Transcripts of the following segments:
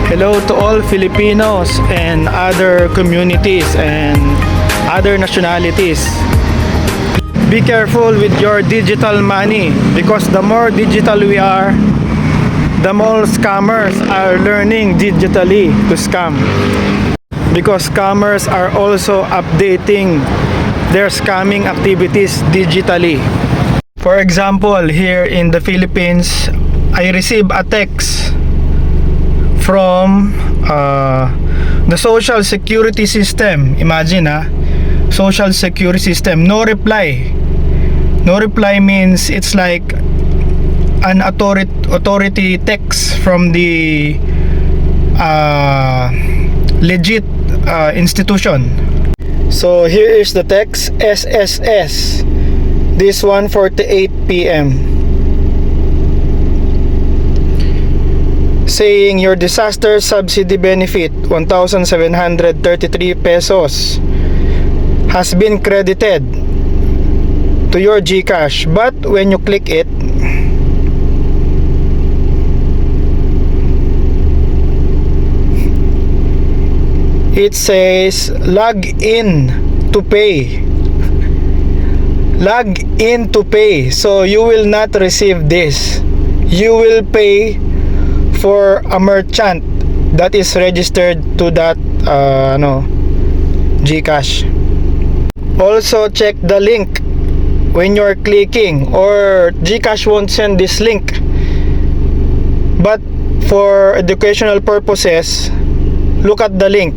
Hello to all Filipinos and other communities and other nationalities. Be careful with your digital money because the more digital we are, the more scammers are learning digitally to scam. Because scammers are also updating their scamming activities digitally. For example, here in the Philippines, I received a text from the social security system. Imagine social security system. No reply. No reply means it's like an authority text from the legit institution. So here is the text, SSS, this 1:48 p.m. saying your disaster subsidy benefit 1,733 pesos has been credited to your GCash, but when you click it, it says log in to pay. Log in to pay. So you will not receive this. You will pay for a merchant that is registered to that GCash. Also check the link when you're clicking, or GCash won't send this link, but for educational purposes, look at the link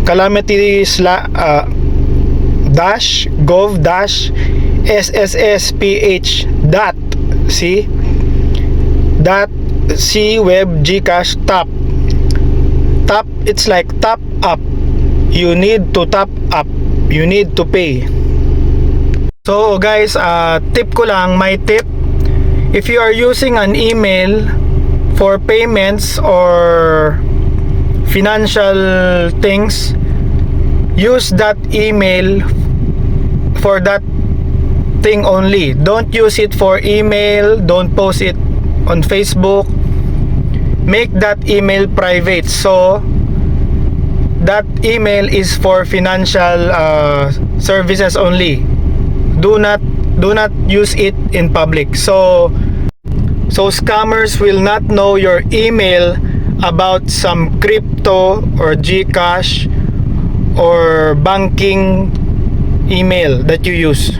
calamity/gov-ssph.c web GCash tap. It's like tap up. You need to tap up. You need to pay. So guys, tip ko lang, my tip, if you are using an email for payments or financial things, use that email for that thing only. Don't use it for email. Don't post it on Facebook. Make that email private, so that email is for financial services only. Do not use it in public, so scammers will not know your email about some crypto or GCash or banking email that you use.